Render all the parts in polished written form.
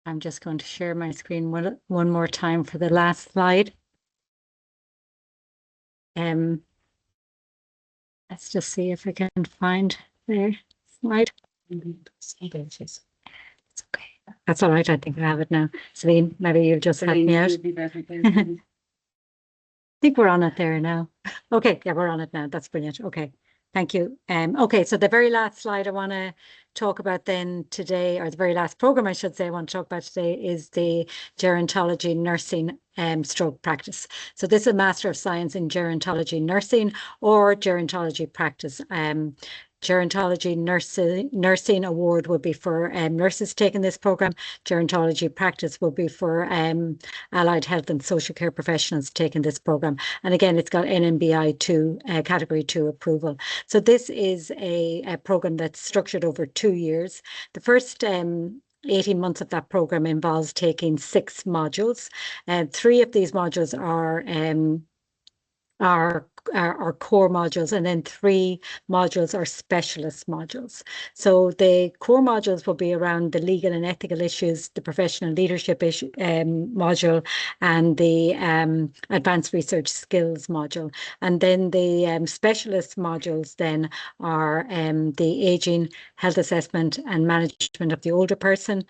I'm just going to share my screen one more time for the last slide. Let's just see if I can find the slide. It's okay. That's all right. I think I have it now. Celine, maybe you'll just help me out. I think we're on it there now. Okay, yeah, we're on it now. That's brilliant. Okay, thank you. Okay, so the very last slide I want to talk about then today, or the very last program I should say I want to talk about today, is the gerontology nursing stroke practice. So this is a Master of Science in Gerontology Nursing or Gerontology Practice. Gerontology nursing award would be for nurses taking this program. Gerontology practice will be for allied health and social care professionals taking this program. And again, it's got NMBI 2 category 2 approval. So this is a program that's structured over 2 years. The first 18 months of that program involves taking 6 modules. 3 of these modules are core modules, and then 3 modules are specialist modules. So the core modules will be around the legal and ethical issues, the professional leadership issue, module, and the advanced research skills module. And then the specialist modules then are the aging, health assessment and management of the older person,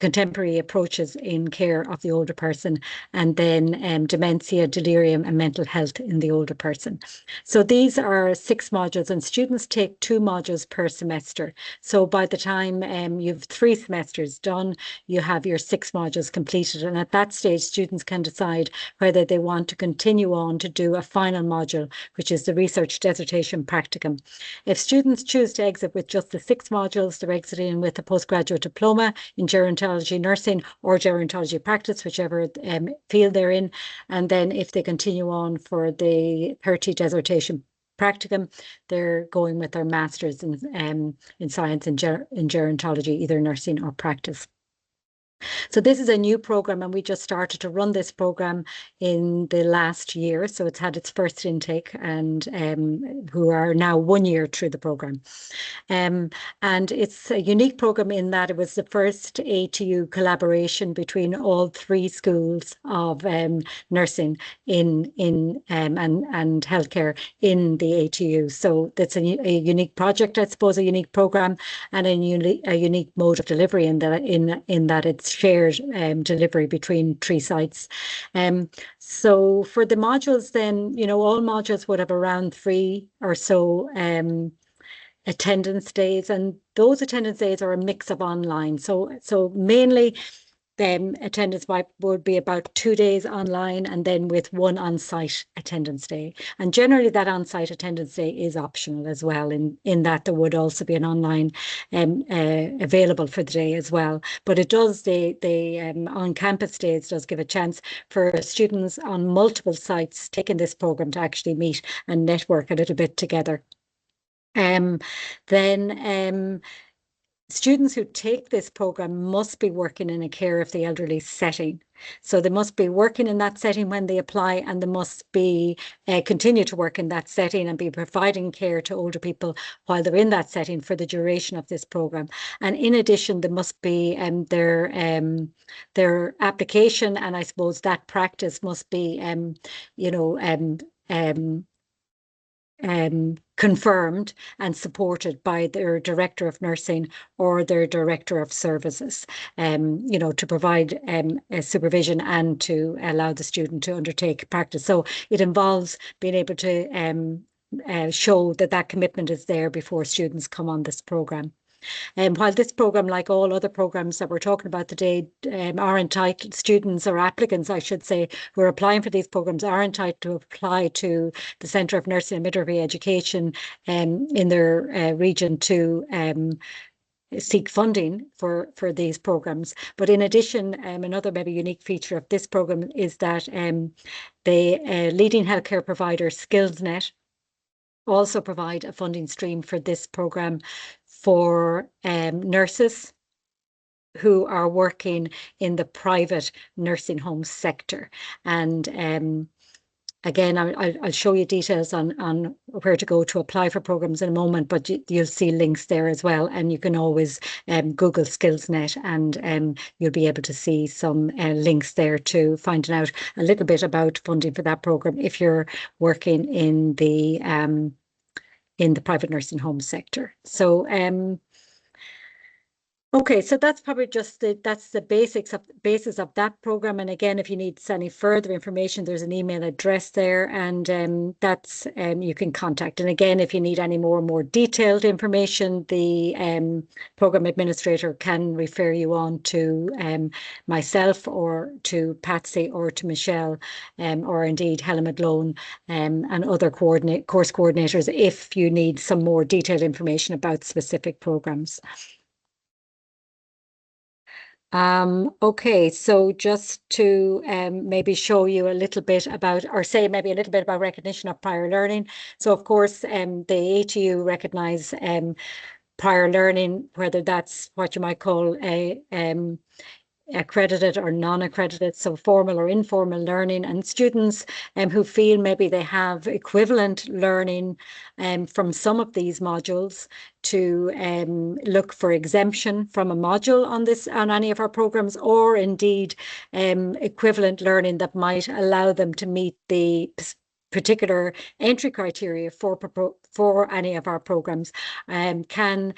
contemporary approaches in care of the older person, and then dementia, delirium, and mental health in the older person. So these are 6 modules, and students take 2 modules per semester. So by the time you've 3 semesters done, you have your 6 modules completed. And at that stage, students can decide whether they want to continue on to do a final module, which is the research dissertation practicum. If students choose to exit with just the 6 modules, they're exiting with a postgraduate diploma in gerontology nursing or gerontology practice, whichever field they're in. And then if they continue on for the 30 dissertation practicum, they're going with their master's in science in gerontology, either nursing or practice. So this is a new program, and we just started to run this program in the last year. So it's had its first intake, and who are now 1 year through the program. And it's a unique program in that it was the first ATU collaboration between all 3 schools of nursing and healthcare in the ATU. So that's a unique project, I suppose, a unique program, and a unique mode of delivery in that it's shared delivery between 3 sites. So for the modules, then, all modules would have around 3 or so attendance days, and those attendance days are a mix of online. So mainly attendance would be about 2 days online, and then with 1 on-site attendance day. And generally that on-site attendance day is optional as well, in that there would also be an online available for the day as well. But it does, the on-campus days does give a chance for students on multiple sites taking this program to actually meet and network a little bit together. Then students who take this program must be working in a care of the elderly setting. So they must be working in that setting when they apply, and they must be continue to work in that setting and be providing care to older people while they're in that setting for the duration of this program. And in addition, there must be their application, and I suppose that practice must be confirmed and supported by their director of nursing or their director of services, to provide a supervision and to allow the student to undertake practice. So it involves being able to show that commitment is there before students come on this program. While this program, like all other programs that we're talking about today, are entitled, students or applicants, I should say, who are applying for these programs are entitled to apply to the Centre of Nursing and Midwifery Education in their region to seek funding for these programs. But in addition, another maybe unique feature of this program is that the leading healthcare provider SkillsNet also provide a funding stream for this program for nurses who are working in the private nursing home sector. And again, I'll show you details on where to go to apply for programs in a moment, but you'll see links there as well. And you can always Google SkillsNet, and you'll be able to see some links there to finding out a little bit about funding for that program if you're working in the private nursing home sector. So okay, so that's probably just the basis of that program. And again, if you need any further information, there's an email address there, and that's you can contact. And again, if you need any more detailed information, the program administrator can refer you on to myself, or to Patsy, or to Michelle, or indeed Helen McGlone, and other course coordinators if you need some more detailed information about specific programs. Okay, so just to maybe show you a little bit about, or say maybe a little bit about recognition of prior learning. So of course, the ATU recognise prior learning, whether that's what you might call a accredited or non-accredited, so formal or informal learning, and students who feel maybe they have equivalent learning from some of these modules to look for exemption from a module on any of our programs, or indeed equivalent learning that might allow them to meet the particular entry criteria for any of our programs, can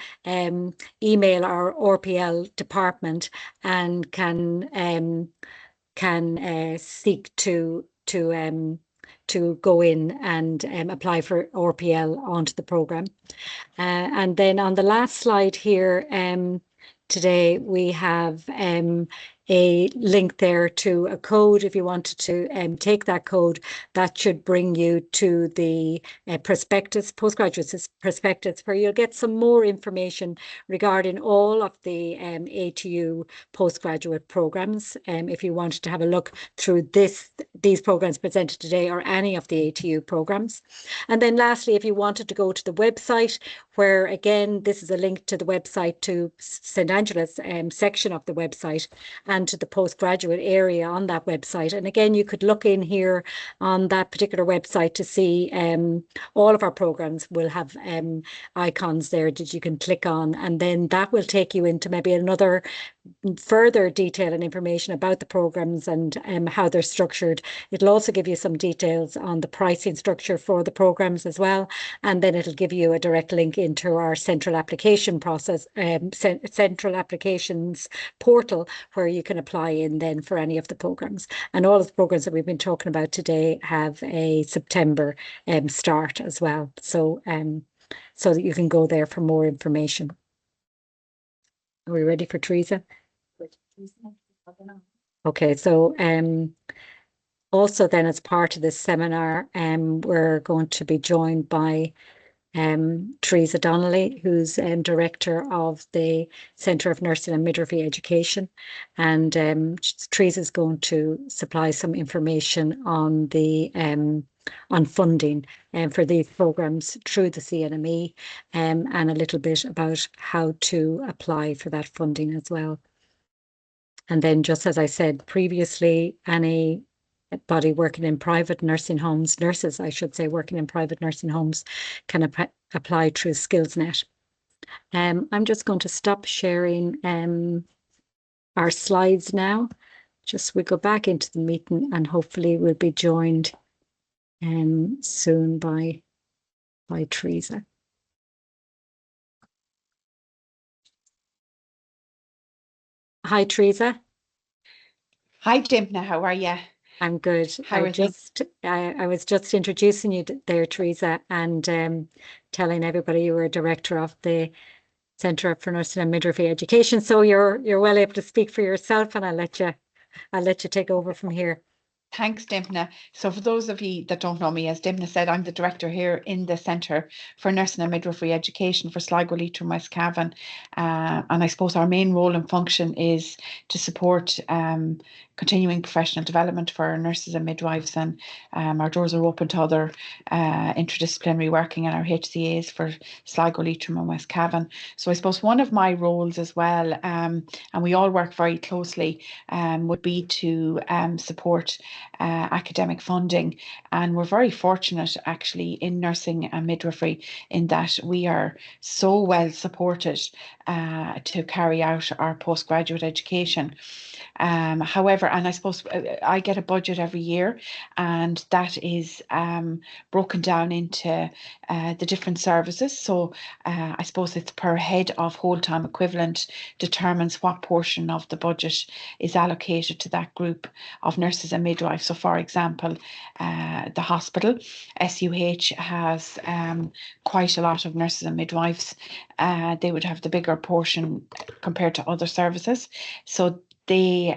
email our RPL department and can seek to go in and apply for RPL onto the program. And then on the last slide here, today we have a link there to a code. If you wanted to take that code, that should bring you to the prospectus, postgraduate prospectus, where you'll get some more information regarding all of the ATU postgraduate programs. If you wanted to have a look through these programs presented today, or any of the ATU programs. And then lastly, if you wanted to go to the website, where again, this is a link to the website, to St. Angela's section of the website, and to the postgraduate area on that website. And again, you could look in here on that particular website to see all of our programs will have icons there that you can click on, and then that will take you into maybe another further detail and information about the programs and how they're structured. It'll also give you some details on the pricing structure for the programs as well, and then it'll give you a direct link into our central application process, central applications portal, where you can apply in then for any of the programs. And all of the programs that we've been talking about today have a September start as well, so that you can go there for more information. Are we ready for Teresa? Okay, so also then, as part of this seminar, we're going to be joined by Teresa Donnelly, who's Director of the Centre of Nursing and Midwifery Education. And Teresa is going to supply some information on the on funding for these programs through the CNME, and a little bit about how to apply for that funding as well. And then, just as I said previously, anybody working in private nursing homes, nurses, I should say, working in private nursing homes, can apply through SkillsNet. I'm just going to stop sharing our slides now. We go back into the meeting, and hopefully we'll be joined soon by Teresa. Hi, Teresa. Hi, Dimna. How are you? I'm good. I was just introducing you there, Teresa, and telling everybody you were Director of the Centre for Nursing and Midwifery Education. So you're well able to speak for yourself, and I'll let you take over from here. Thanks, Dimna. So for those of you that don't know me, as Dimna said, I'm the director here in the Centre for Nursing and Midwifery Education for Sligo, Leitrim, West Cavan. And I suppose our main role and function is to support continuing professional development for our nurses and midwives, and our doors are open to other interdisciplinary working, and our HCAs for Sligo, Leitrim and West Cavan. So I suppose one of my roles as well, and we all work very closely, would be to support academic funding. And we're very fortunate actually in nursing and midwifery in that we are so well supported to carry out our postgraduate education. However, and I suppose I get a budget every year, and that is broken down into the different services. So I suppose it's per head of whole-time equivalent determines what portion of the budget is allocated to that group of nurses and midwives. So for example, the hospital, SUH, has quite a lot of nurses and midwives. They would have the bigger portion compared to other services. So they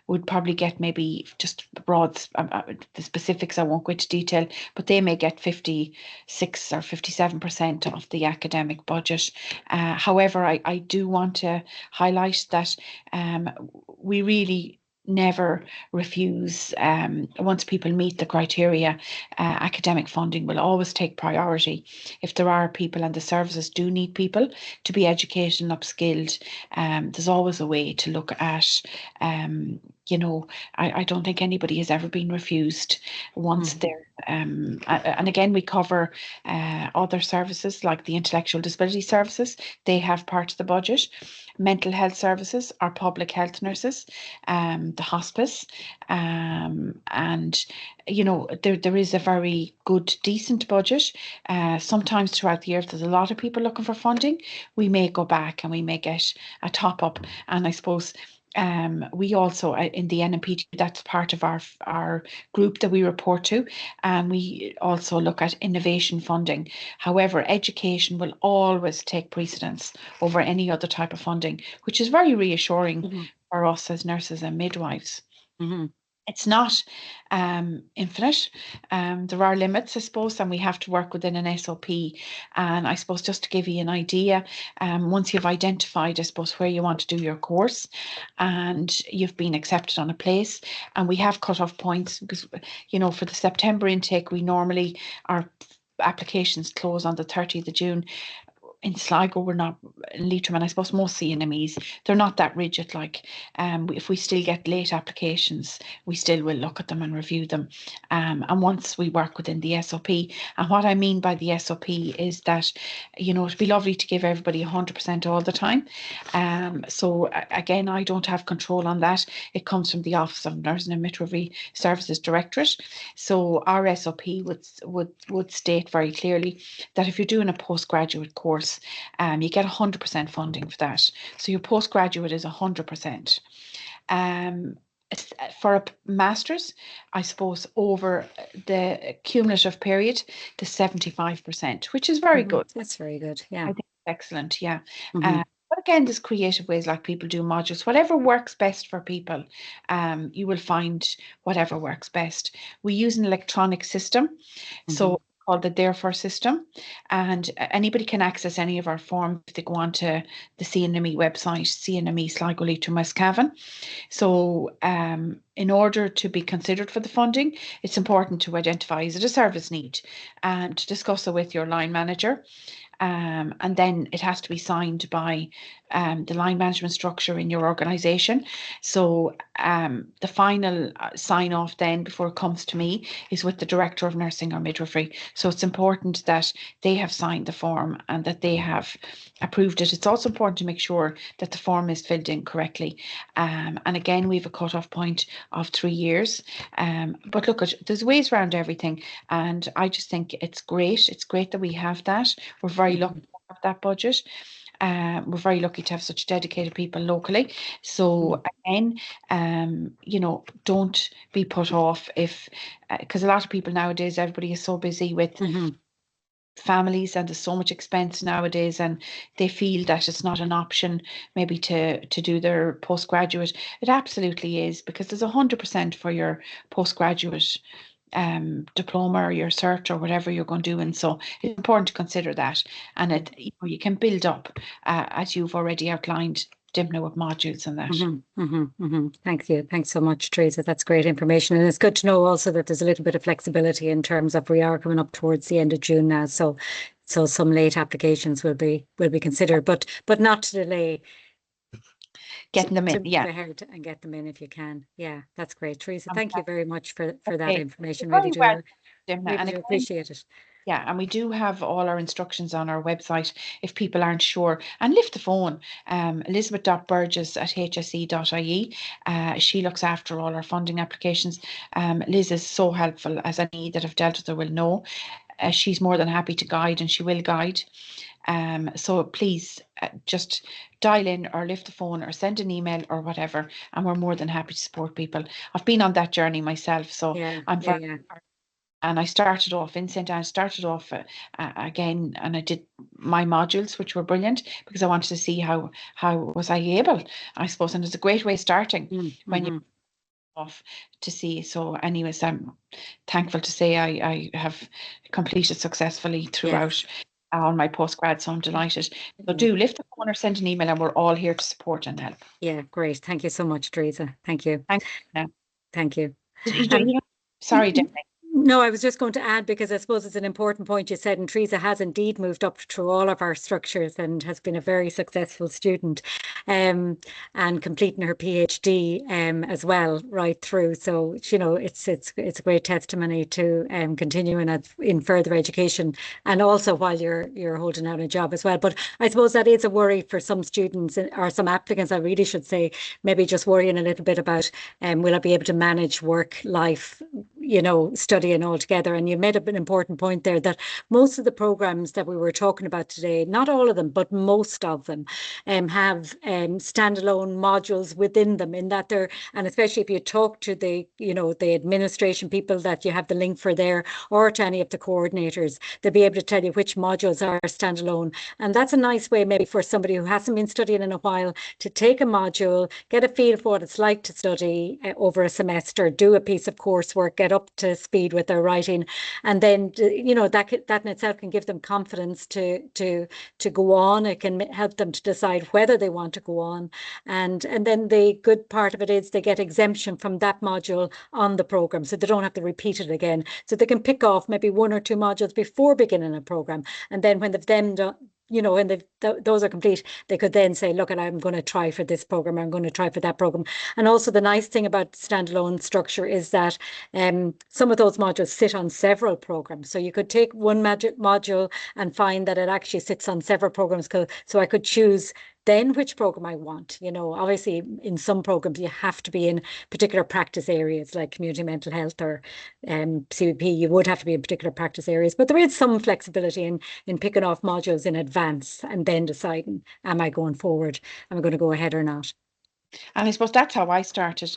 would probably get maybe just broad, the specifics I won't go into detail, but they may get 56 or 57% of the academic budget. However, I do want to highlight that we really never refuse. Once people meet the criteria, academic funding will always take priority. If there are people and the services do need people to be educated and upskilled, there's always a way to look at, you know, I don't think anybody has ever been refused once they're, and again, we cover other services like the intellectual disability services. They have part of the budget. Mental health services, our public health nurses, the hospice, and you know there is a very good, decent budget. Sometimes throughout the year, if there's a lot of people looking for funding, we may go back and we may get a top up. And I suppose we also in the NMPT, that's part of our group that we report to, and we also look at innovation funding. However, education will always take precedence over any other type of funding, which is very reassuring for us as nurses and midwives. It's not infinite. There are limits, I suppose, and we have to work within an SOP. And I suppose just to give you an idea, once you've identified, I suppose, where you want to do your course and you've been accepted on a place, and we have cut-off points because, you know, for the September intake, we normally, our applications close on the 30th of June. In Sligo, we're not, in Leitrim, and I suppose most CNMEs, they're not that rigid. Like, if we still get late applications, we still will look at them and review them. And once we work within the SOP, and what I mean by the SOP is that, you know, it'd be lovely to give everybody 100% all the time. So again, I don't have control on that. It comes from the Office of Nursing and Midwifery Services Directorate. So our SOP would state very clearly that if you're doing a postgraduate course, you get 100% funding for that. So your postgraduate is 100%. For a master's, I suppose over the cumulative period, the 75%, which is very good. That's very good. Yeah. I think it's excellent. Yeah. But again, there's creative ways, like people do modules. Whatever works best for people, you will find whatever works best. We use an electronic system. So called the Therefore system, and anybody can access any of our forms if they go on to the CNME website, CNME Sligo Leitrim West Cavan. So in order to be considered for the funding, it's important to identify, is it a service need, and to discuss it with your line manager. And then it has to be signed by the line management structure in your organisation. So the final sign off then before it comes to me is with the Director of Nursing or Midwifery. So it's important that they have signed the form and that they have approved it. It's also important to make sure that the form is filled in correctly. And again, we have a cut-off point of 3 years. But look, there's ways around everything. And I just think it's great. It's great that we have that. We're very lucky to have that budget. We're very lucky to have such dedicated people locally. So again, you know, don't be put off if, because a lot of people nowadays, everybody is so busy with families and there's so much expense nowadays, and they feel that it's not an option maybe to do their postgraduate. It absolutely is, because there's 100% for your postgraduate diploma or your cert or whatever you're going to do. And so it's important to consider that. And it, you can build up, as you've already outlined, Dimna, with modules and that. Thank you. Thanks so much, Teresa. That's great information. And it's good to know also that there's a little bit of flexibility in terms of, we are coming up towards the end of June now. So some late applications will be considered, but not to delay getting them in. To Yeah. move ahead and get them in if you can. Yeah, that's great. Teresa, Um, thank you very much for that okay. information. You're very well, Dimna. Really And do again, appreciate it. yeah, and we do have all our instructions on our website if people aren't sure. And lift the phone, Elizabeth.burgess at hse.ie. She looks after all our funding applications. Liz is so helpful, as any that have dealt with her will know. She's more than happy to guide, and she will guide. So please just dial in or lift the phone or send an email or whatever, and we're more than happy to support people. I've been on that journey myself, so I'm very. And I started off in St. Anne, started off again, and I did my modules, which were brilliant because I wanted to see how was I able, I suppose, and it's a great way of starting when you off to see. So anyways, I'm thankful to say I have completed successfully throughout all my postgrad, so I'm delighted. So do lift the phone or send an email, and we're all here to support and help. Yeah, great. Thank you so much, Teresa. Thank you. Thank you. Sorry, Jenny. No, I was just going to add, because I suppose it's an important point you said, and Teresa has indeed moved up through all of our structures and has been a very successful student, and completing her PhD as well right through. So, you know, it's a great testimony to continuing in further education, and also while you're holding out a job as well. But I suppose that is a worry for some students, or some applicants, I really should say, maybe just worrying a little bit about will I be able to manage work life, you know, studying all together. And you made an important point there that most of the programs that we were talking about today, not all of them, but most of them, have standalone modules within them, in that they're, and especially if you talk to the, you know, the administration people that you have the link for there, or to any of the coordinators, they'll be able to tell you which modules are standalone. And that's a nice way maybe for somebody who hasn't been studying in a while to take a module, get a feel for what it's like to study over a semester, do a piece of coursework, get up to speed with their writing, and then, you know, that in itself can give them confidence to go on. It can help them to decide whether they want to go on, and then the good part of it is they get exemption from that module on the program, so they don't have to repeat it again. So they can pick off maybe one or two modules before beginning a program, and then when they've then done, you know, and those are complete, they could then say, look, I'm going to try for this program, I'm going to try for that program. And also the nice thing about standalone structure is that some of those modules sit on several programs. So you could take one module and find that it actually sits on several programs. So I could choose then which program I want. You know, obviously in some programs you have to be in particular practice areas like community mental health or CBP. You would have to be in particular practice areas, but there is some flexibility in picking off modules in advance and then deciding, am I going forward? Am I going to go ahead or not? And I suppose that's how I started,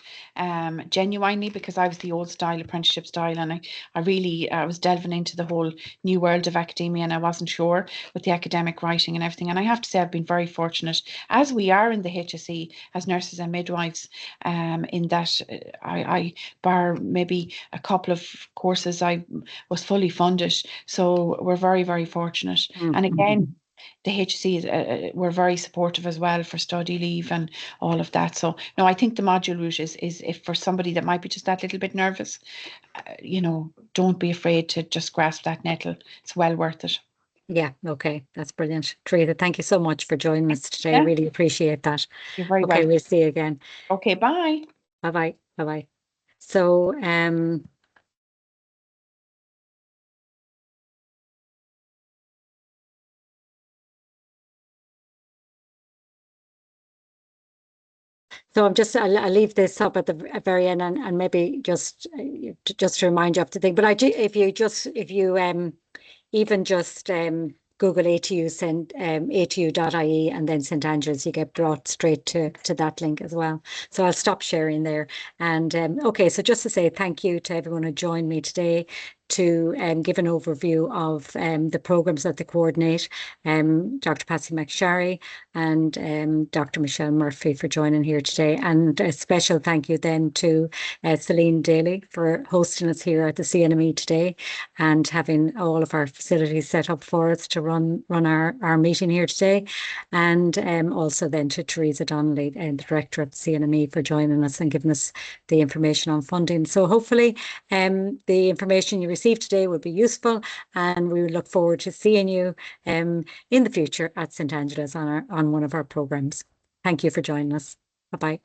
genuinely, because I was the old style, apprenticeship style, and I was delving into the whole new world of academia, and I wasn't sure with the academic writing and everything. And I have to say, I've been very fortunate, as we are in the HSE, as nurses and midwives, in that I bar maybe a couple of courses, I was fully funded. So we're very, very fortunate. And again, the HSE is, were very supportive as well for study leave and all of that. So no, I think the module route is if for somebody that might be just that little bit nervous, you know, don't be afraid to just grasp that nettle. It's well worth it. Yeah, okay, that's brilliant. Teresa, thank you so much for joining us today. Yeah. Really appreciate that. You're very Okay, welcome. we'll see you again. Okay, bye. Bye-bye. Bye-bye. So, I'll leave this up at the very end, and maybe just to remind you of the thing. But if you even just Google ATU, send atu.ie and then St. Andrews, you get brought straight to that link as well. So I'll stop sharing there. And okay, so just to say thank you to everyone who joined me today to give an overview of the programs that they coordinate, Dr. Patsy McSharry and Dr. Michelle Murphy for joining here today. And a special thank you then to Celine Daly for hosting us here at the CNME today and having all of our facilities set up for us to run our meeting here today. And also then to Teresa Donnelly, the Director of the CNME, for joining us and giving us the information on funding. So hopefully the information you received today will be useful, and we look forward to seeing you in the future at St. Angela's on one of our programs. Thank you for joining us. Bye-bye.